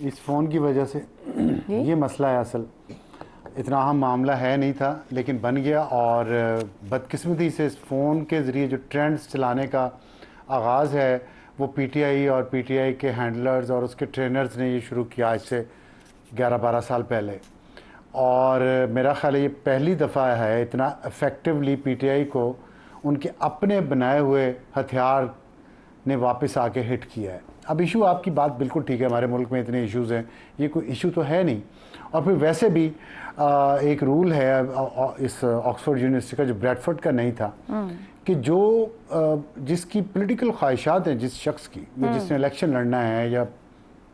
इस फ़ोन की वजह से ये मसला है? असल इतना अहम मामला है नहीं था लेकिन बन गया और बदकिस्मती से इस फ़ोन के ज़रिए जो ट्रेंड्स चलाने का आगाज़ है वो PTI और PTI के हैंडलर्स और उसके ट्रेनर्स ने ये शुरू किया आज से 11-12 साल पहले। और मेरा ख्याल है ये पहली दफ़ा है इतना इफ़ेक्टिवली पीटीआई को उनके अपने बनाए हुए हथियार ने वापस आके हिट किया है। अब इशू आपकी बात बिल्कुल ठीक है, हमारे मुल्क में इतने इश्यूज़ हैं, ये कोई इशू तो है नहीं। और फिर वैसे भी एक रूल है इस ऑक्सफोर्ड यूनिवर्सिटी का जो ब्रैडफोर्ड का नहीं था कि जो जिसकी पॉलिटिकल ख्वाहिशात हैं जिस शख्स की, जिसने इलेक्शन लड़ना है या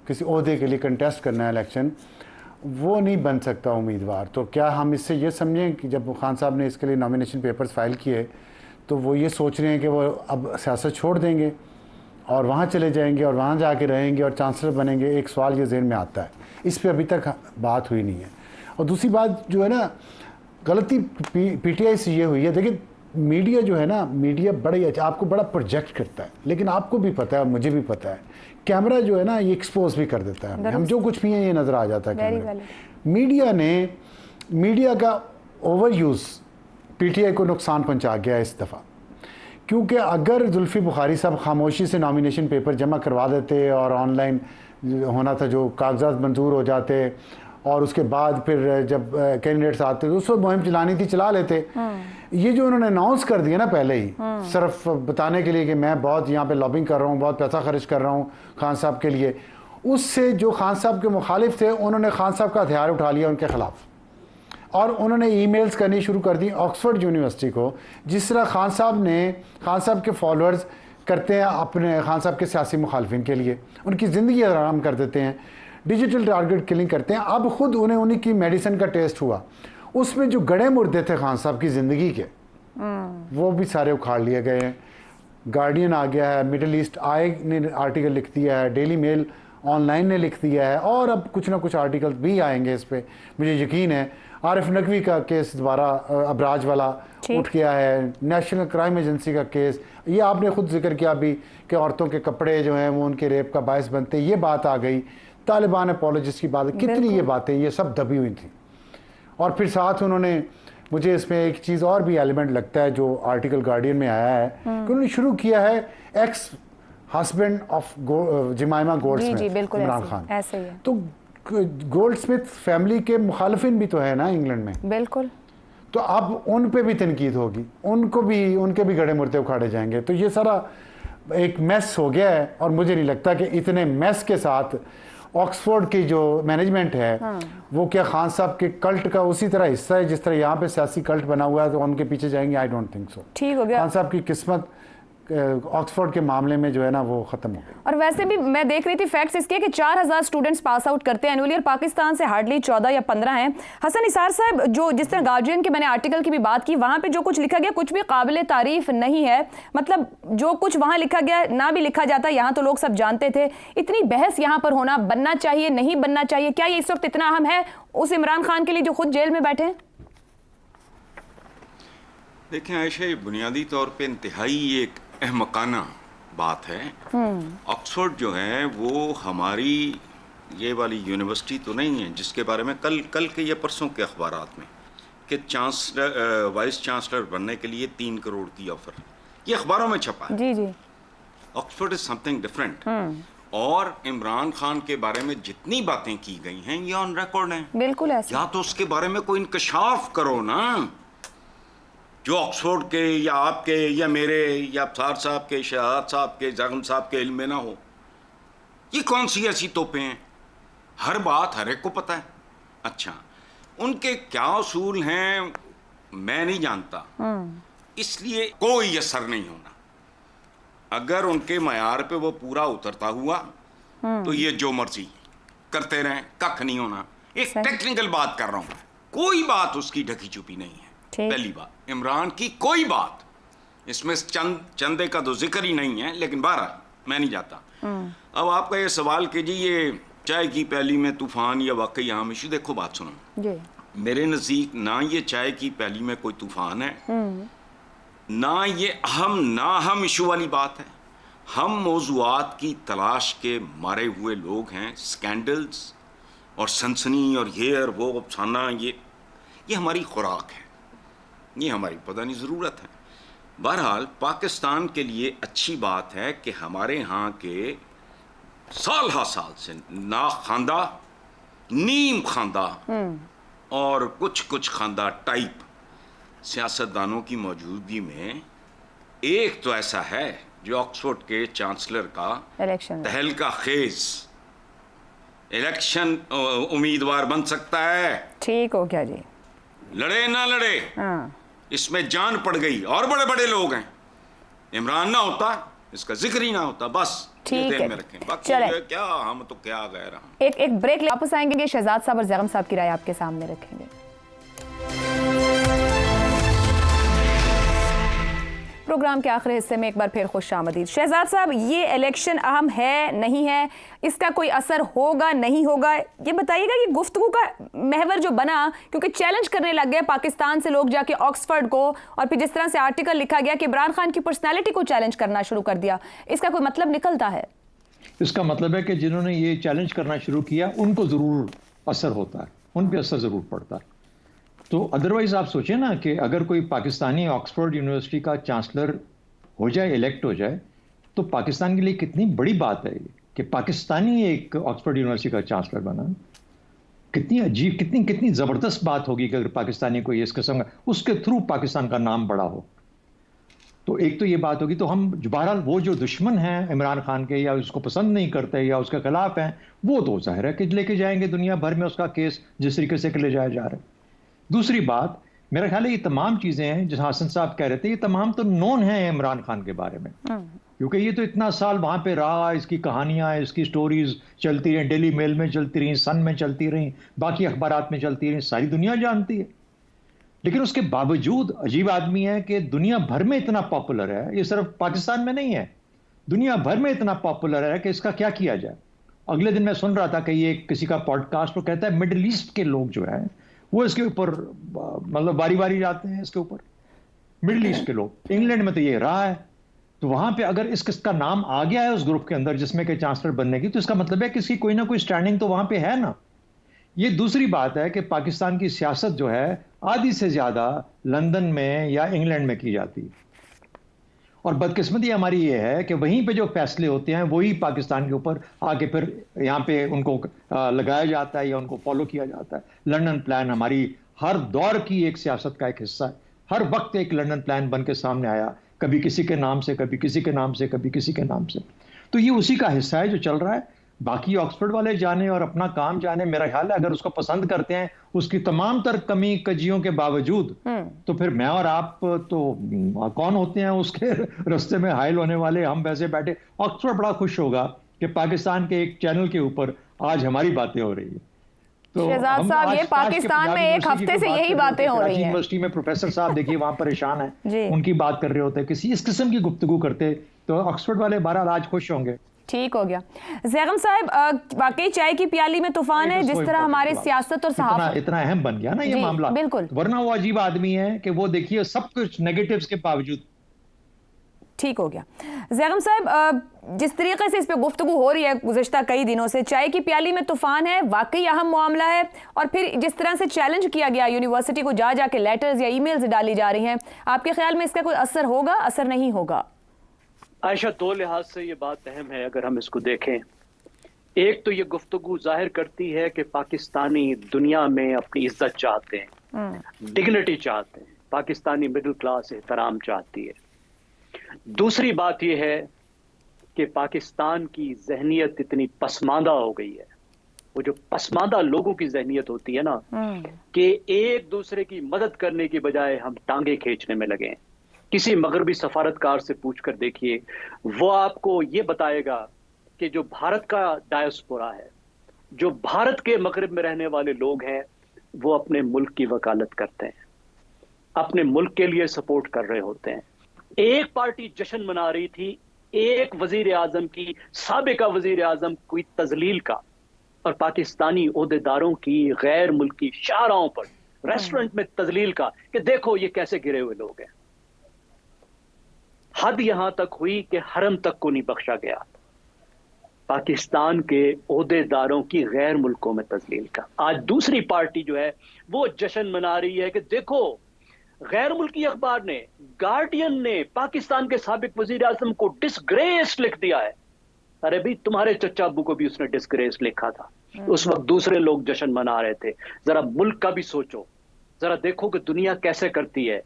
किसी ओहदे के लिए कंटेस्ट करना है इलेक्शन, वो नहीं बन सकता उम्मीदवार। तो क्या हम इससे ये समझें कि जब खान साहब ने इसके लिए नॉमिनेशन पेपर्स फाइल किए तो वो ये सोच रहे हैं कि वो अब सियासत छोड़ देंगे और वहाँ चले जाएंगे और वहाँ जाके रहेंगे और चांसलर बनेंगे? एक सवाल ये ज़हन में आता है, इस पे अभी तक बात हुई नहीं है। और दूसरी बात जो है ना, गलती पीटीआई से ये हुई है, देखिए मीडिया जो है ना, मीडिया बड़ा अच्छा आपको बड़ा प्रोजेक्ट करता है, लेकिन आपको भी पता है, मुझे भी पता है, कैमरा जो है ना ये एक्सपोज भी कर देता है, हम जो कुछ भी हैं ये नज़र आ जाता है कैमरे। मीडिया का ओवर यूज़ पीटीआई को नुकसान पहुंचा गया इस दफ़ा, क्योंकि अगर जुल्फी बुखारी साहब खामोशी से नॉमिनेशन पेपर जमा करवा देते और ऑनलाइन होना था, जो कागजात मंजूर हो जाते और उसके बाद फिर जब कैंडिडेट्स आते तो उस वक्त मुहिम चलानी थी, चला लेते। ये जो उन्होंने अनाउंस कर दिया ना पहले ही, सिर्फ बताने के लिए कि मैं बहुत यहाँ पे लॉबिंग कर रहा हूँ, बहुत पैसा खर्च कर रहा हूँ खान साहब के लिए, उससे जो खान साहब के मुखालिफ थे उन्होंने खान साहब का हथियार उठा लिया उनके खिलाफ और उन्होंने ईमेल्स करनी शुरू कर दी ऑक्सफोर्ड यूनिवर्सिटी को, जिस तरह खान साहब के फॉलोअर्स करते हैं अपने खान साहब के सियासी मुखालफिन के लिए, उनकी ज़िंदगी हराम कर देते हैं, डिजिटल टारगेट किलिंग करते हैं। अब खुद उन्हें उन्हीं की मेडिसिन का टेस्ट हुआ, उसमें जो गड़े मुर्दे थे खान साहब की ज़िंदगी के, वो भी सारे उखाड़ लिए गए हैं। गार्डियन आ गया है, मिडल ईस्ट आई ने आर्टिकल लिख दिया है, डेली मेल ऑनलाइन ने लिख दिया है, और अब कुछ ना कुछ आर्टिकल भी आएंगे इस पर, मुझे यकीन है। आरिफ नकवी का केस दोबारा अबराज वाला उठ गया है, नेशनल क्राइम एजेंसी का केस, ये आपने खुद जिक्र किया अभी कि औरतों के कपड़े जो हैं वो उनके रेप का बायस बनते, ये बात आ गई। तालिबान अपॉलॉजिस्ट की बात, कितनी ये बातें ये सब दबी हुई थी। और फिर साथ उन्होंने, मुझे इसमें एक चीज़ और भी एलिमेंट लगता है जो आर्टिकल गार्डियन में आया है कि उन्होंने शुरू किया है ex husband of जमाइमा Goldsmith, Imran Khan, ऐसे ही है। तो गोल्डस्मिथ फैमिली के मुखालिफिन भी तो है ना इंग्लैंड में, बिल्कुल। तो अब उन पे भी तनकीद होगी, उनके भी गड़े मुर्दे उखाड़े जाएंगे। तो ये सारा एक मैस हो गया है, और मुझे नहीं लगता कि इतने मैस के साथ ऑक्सफोर्ड की जो मैनेजमेंट है वो क्या खान साहब के कल्ट का उसी तरह हिस्सा है जिस तरह यहाँ पे सियासी कल्ट बना हुआ है, तो उनके पीछे जाएंगे? I don't think so. ठीक हो गया। खान साहब की किस्मत ऑक्सफोर्ड के मामले में जो है ना वो खत्म हो गई। और वैसे भी मैं देख रही थी फैक्ट्स इसके कि 4000 स्टूडेंट्स पास आउट करते हैं एनुअली, और पाकिस्तान से हार्डली 14 या 15 हैं। हसन निसार साहब, जो जिस तरह गार्जियन के मैंने आर्टिकल की भी बात की, वहां पे जो कुछ लिखा गया कुछ भी काबिल तारीफ नहीं है। मतलब जो कुछ वहां लिखा गया ना भी लिखा जाता, यहाँ तो लोग सब जानते थे। इतनी बहस यहाँ पर होना, बनना चाहिए नहीं बनना चाहिए, क्या ये इस वक्त इतना अहम है उस इमरान खान के लिए जो खुद जेल में बैठे हैं? देखें आयशा, ये बुनियादी तौर पे इंतहाई एक अहमकाना बात है। ऑक्सफोर्ड जो है वो हमारी ये वाली यूनिवर्सिटी तो नहीं है जिसके बारे में कल के या परसों के अखबारात में कि वाइस चांसलर बनने के लिए 3 करोड़ की ऑफर, ये अखबारों में छपा है। जी जी। Oxford is something different. और इमरान खान के बारे में जितनी बातें की गई हैं ये ऑन रिकॉर्ड हैं। बिल्कुल ऐसा। या तो उसके बारे में कोई इंकशाफ करो ना, जो ऑक्सफोर्ड के या आपके या मेरे या अब्सार साहब के, शहाद साहब के, जागम साहब के इल्म में ना हो। ये कौन सी ऐसी तोपें हैं? हर बात हर एक को पता है। अच्छा, उनके क्या उसूल हैं मैं नहीं जानता, इसलिए कोई असर नहीं होना। अगर उनके मयार पे वो पूरा उतरता हुआ तो ये जो मर्जी करते रहें, कख नहीं होना। एक टेक्निकल बात कर रहा हूं, कोई बात उसकी ढकी छुपी नहीं है। पहली बात, इमरान की कोई बात इसमें चंदे का तो जिक्र ही नहीं है, लेकिन बहरहाल मैं नहीं जाता। अब आपका ये सवाल कि जी ये चाय की प्याली में तूफान या वाकई अहम इशू, देखो बात सुनो, मेरे नज़दीक ना ये चाय की प्याली में कोई तूफान है, ना ये अहम इशू वाली बात है। हम मौज़ूआत की तलाश के मारे हुए लोग हैं। स्कैंडल्स और सनसनी और ये और वो अफसाना, ये हमारी खुराक है, ये हमारी पता नहीं ज़रूरत है। बहरहाल पाकिस्तान के लिए अच्छी बात है कि हमारे यहाँ के साल से ना खांदा नीम खांदा और कुछ कुछ खानदार टाइप सियासतदानों की मौजूदगी में एक तो ऐसा है जो ऑक्सफोर्ड के चांसलर का इलेक्शन तहलका खेज इलेक्शन उम्मीदवार बन सकता है। ठीक हो गया जी। लड़े ना लड़े, हाँ इसमें जान पड़ गई और बड़े बड़े लोग हैं। इमरान ना होता, इसका जिक्र ही ना होता। बस ये ठीक ध्यान है। में रखें। बाकी चलें। ये क्या, हम तो क्या कह रहा हूं। एक ब्रेक वापस आएंगे, शहजाद साहब और जैगम साहब की राय आपके सामने रखेंगे। प्रोग्राम के आखिरी हिस्से में एक बार फिर खुशामदीद। शहजाद साहब, ये इलेक्शन अहम है नहीं है, इसका कोई असर होगा नहीं होगा, ये बताइएगा कि गुफ्तगू का महवर जो बना, क्योंकि चैलेंज करने लग गए पाकिस्तान से लोग जाके ऑक्सफोर्ड को, और फिर जिस तरह से आर्टिकल लिखा गया कि इमरान खान की पर्सनैलिटी को चैलेंज करना शुरू कर दिया, इसका कोई मतलब निकलता है? इसका मतलब है कि जिन्होंने ये चैलेंज करना शुरू किया उनको जरूर असर होता है, उन पे असर जरूर पड़ता है। तो अदरवाइज आप सोचें ना कि अगर कोई पाकिस्तानी ऑक्सफोर्ड यूनिवर्सिटी का चांसलर हो जाए, इलेक्ट हो जाए, तो पाकिस्तान के लिए कितनी बड़ी बात है कि पाकिस्तानी एक ऑक्सफोर्ड यूनिवर्सिटी का चांसलर बना। कितनी अजीब, कितनी कितनी ज़बरदस्त बात होगी कि अगर पाकिस्तानी को इस किस्म का, उसके थ्रू पाकिस्तान का नाम बड़ा हो। तो एक तो ये बात होगी। तो हम बहरहाल वो जो दुश्मन हैं इमरान खान के, या उसको पसंद नहीं करते या उसके खिलाफ हैं, वो तो जाहिर है कि लेके जाएंगे दुनिया भर में उसका केस जिस तरीके से ले जाया जा रहा है। दूसरी बात, मेरा ख्याल है ये तमाम चीज़ें हैं जिस हसन साहब कह रहे थे, ये तमाम तो नोन है इमरान खान के बारे में, क्योंकि ये तो इतना साल वहाँ पे रहा, इसकी कहानियाँ, इसकी स्टोरीज चलती रहीं, डेली मेल में चलती रहीं, सन में चलती रहीं, बाकी अखबारात में चलती रहीं, सारी दुनिया जानती है। लेकिन उसके बावजूद अजीब आदमी है कि दुनिया भर में इतना पॉपुलर है, ये सिर्फ पाकिस्तान में नहीं है, दुनिया भर में इतना पॉपुलर है कि इसका क्या किया जाए। अगले दिन मैं सुन रहा था कि ये किसी का पॉडकास्ट पर कहता है मिडिल ईस्ट के लोग जो हैं वो इसके ऊपर मतलब बारी बारी जाते हैं इसके ऊपर, मिडिल ईस्ट के लोग। इंग्लैंड में तो ये रहा है, तो वहां पे अगर इसका नाम आ गया है उस ग्रुप के अंदर जिसमें कि चांसलर बनने की, तो इसका मतलब है कि इसकी कोई ना कोई स्टैंडिंग तो वहां पे है ना। ये दूसरी बात है कि पाकिस्तान की सियासत जो है आधी से ज्यादा लंदन में या इंग्लैंड में की जाती है, और बदकिस्मती हमारी ये है कि वहीं पे जो फैसले होते हैं वही पाकिस्तान के ऊपर आके फिर यहाँ पे उनको लगाया जाता है या उनको फॉलो किया जाता है। लंदन प्लान हमारी हर दौर की एक सियासत का एक हिस्सा है, हर वक्त एक लंदन प्लान बन के सामने आया, कभी किसी के नाम से, कभी किसी के नाम से, कभी किसी के नाम से। तो ये उसी का हिस्सा है जो चल रहा है। बाकी ऑक्सफोर्ड वाले जाने और अपना काम जाने, मेरा ख्याल है अगर उसको पसंद करते हैं उसकी तमाम तर कमी कजियों के बावजूद, तो फिर मैं और आप तो कौन होते हैं उसके रास्ते में हाइल होने वाले। हम वैसे बैठे, ऑक्सफोर्ड बड़ा खुश होगा कि पाकिस्तान के एक चैनल के ऊपर आज हमारी बातें हो रही है। तो शहजाद साहब, ये पाकिस्तान में एक हफ्ते से यही बातें हो रही हैं। यूनिवर्सिटी में प्रोफेसर साहब देखिए वहां परेशान है, उनकी बात कर रहे होते हैं, किसी इस किस्म की गुफ्तगू करते तो ऑक्सफोर्ड वाले बहरहाल आज खुश होंगे। ठीक हो गया। जैगम साहब, वाकई चाय की प्याली में तूफान है, जिस तरह हमारे सियासत और सहाफत इतना अहम बन गया ना ये मामला, बिल्कुल, वरना वो अजीब आदमी है कि वो देखिए सब कुछ नेगेटिव्स के बावजूद। ठीक हो गया। जैगम साहब, जिस तरीके से इस पे गुफ्तगू हो रही है गुज़िश्ता कई दिनों से, चाय की प्याली में तूफान है, वाकई अहम मामला है, और फिर जिस तरह से चैलेंज किया गया यूनिवर्सिटी को, जा जाके लेटर्स या ईमेल्स डाली जा रही हैं, आपके ख्याल में इसका कोई असर होगा, असर नहीं होगा? आयशा, दो लिहाज से ये बात अहम है अगर हम इसको देखें। एक तो ये गुफ्तगू जाहिर करती है कि पाकिस्तानी दुनिया में अपनी इज्जत चाहते हैं, डिग्निटी चाहते हैं, पाकिस्तानी मिडिल क्लास एहतराम चाहती है। दूसरी बात यह है कि पाकिस्तान की जहनियत इतनी पसमानदा हो गई है, वो जो पसमानदा लोगों की जहनियत होती है ना, कि एक दूसरे की मदद करने की बजाय हम टांगे खींचने में लगे हैं। किसी मगरबी सफारतकार से पूछकर देखिए, वो आपको ये बताएगा कि जो भारत का डायस्पोरा है, जो भारत के मगरब में रहने वाले लोग हैं, वो अपने मुल्क की वकालत करते हैं, अपने मुल्क के लिए सपोर्ट कर रहे होते हैं। एक पार्टी जश्न मना रही थी एक वजीर आजम की, साबिका वजीर आजम की तजलील का, और पाकिस्तानी ओहदेदारों की गैर मुल्की शाहराहों पर रेस्टोरेंट में तजलील का, कि देखो ये कैसे गिरे हुए लोग हैं। हद यहां तक हुई कि हरम तक को नहीं बख्शा गया पाकिस्तान के ओहदेदारों की गैर मुल्कों में तजलील का। आज दूसरी पार्टी जो है वो जश्न मना रही है कि देखो गैर मुल्की अखबार ने, गार्डियन ने पाकिस्तान के साबिक वजीर आजम को डिसग्रेस लिख दिया है। अरे भाई, तुम्हारे चच्चा अब्बू को भी उसने डिसग्रेस लिखा था। उस वक्त दूसरे लोग जश्न मना रहे थे। जरा मुल्क का भी सोचो, जरा देखो कि दुनिया कैसे करती है।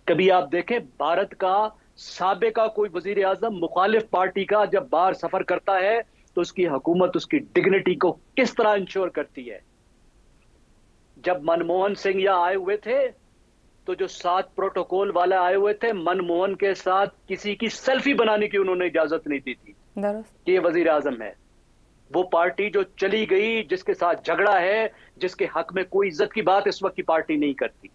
कभी आप देखें भारत का साबिका कोई वजीर आजम मुखालिफ पार्टी का जब बाहर सफर करता है तो उसकी हुकूमत उसकी डिग्निटी को किस तरह इंश्योर करती है। जब मनमोहन सिंह यहाँ आए हुए थे तो जो 7 प्रोटोकॉल वाले आए हुए थे, मनमोहन के साथ किसी की सेल्फी बनाने की उन्होंने इजाजत नहीं दी थी कि ये वजीर आजम है। वो पार्टी जो चली गई, जिसके साथ झगड़ा है, जिसके हक में कोई इज्जत की बात इस वक्त की पार्टी नहीं करती,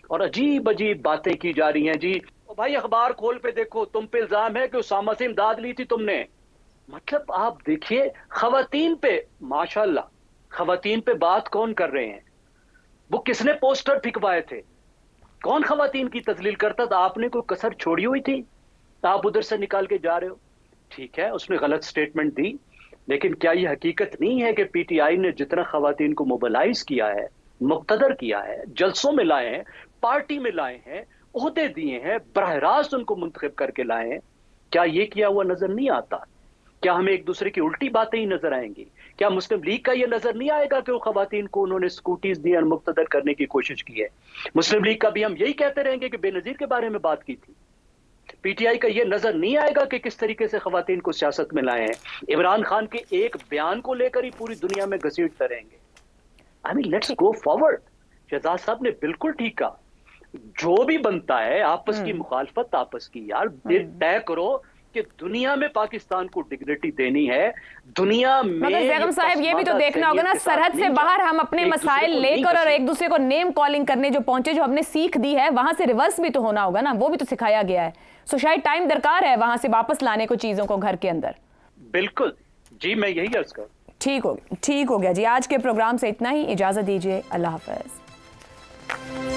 और अजीब अजीब बातें की जा रही हैं। जी भाई अखबार खोल पे देखो, तुम पे इल्जाम है कि उसामा से इमदाद ली थी तुमने। मतलब आप देखिए खवातीन पे, माशाल्लाह खवातीन पे बात कौन कर रहे हैं? वो किसने पोस्टर फिकवाए थे? कौन खवातीन की तजलील करता था? आपने कोई कसर छोड़ी हुई थी? आप उधर से निकाल के जा रहे हो। ठीक है, उसने गलत स्टेटमेंट दी, लेकिन क्या ये हकीकत नहीं है कि पीटीआई ने जितना खवातीन को मोबिलाइज किया है, मुक्तदर किया है, जलसों में लाए हैं, पार्टी में लाए हैं, ओहदे दिए हैं, बराह रास्त उनको मुंतखब करके लाए हैं, क्या ये किया हुआ नजर नहीं आता? क्या हमें एक दूसरे की उल्टी बातें ही नजर आएंगी? क्या मुस्लिम लीग का ये नजर नहीं आएगा कि वो खवातीन को उन्होंने स्कूटीज दी और मुक्तदर करने की कोशिश की है? मुस्लिम लीग का भी हम यही कहते रहेंगे कि बेनजीर के बारे में बात की थी। पीटीआई का ये नजर नहीं आएगा कि किस तरीके से खवातीन को सियासत में लाए हैं। इमरान खान के एक बयान को लेकर ही पूरी दुनिया में घसीटते रहेंगे। I mean let's go forward. Shahzad साहब ने बिल्कुल ठीक कहा, जो भी बनता है आपस की मुखालफत आपस की, यार तय करो कि दुनिया में पाकिस्तान को डिग्निटी देनी है। दुनिया में मगर बेगम साहब ये भी तो देखना होगा ना, सरहद से बाहर हम अपने मसाइल लेकर और एक दूसरे को नेम कॉलिंग करने जो पहुंचे, जो हमने सीख दी है, वहां से रिवर्स भी तो होना होगा ना, वो भी तो सिखाया गया है। सो शायद टाइम दरकार है वहां से वापस लाने को चीजों को घर के अंदर। बिल्कुल जी, मैं यही अर्ज करूं। ठीक हो गया जी। आज के प्रोग्राम से इतना ही, इजाजत दीजिए, अल्लाह हाफिज।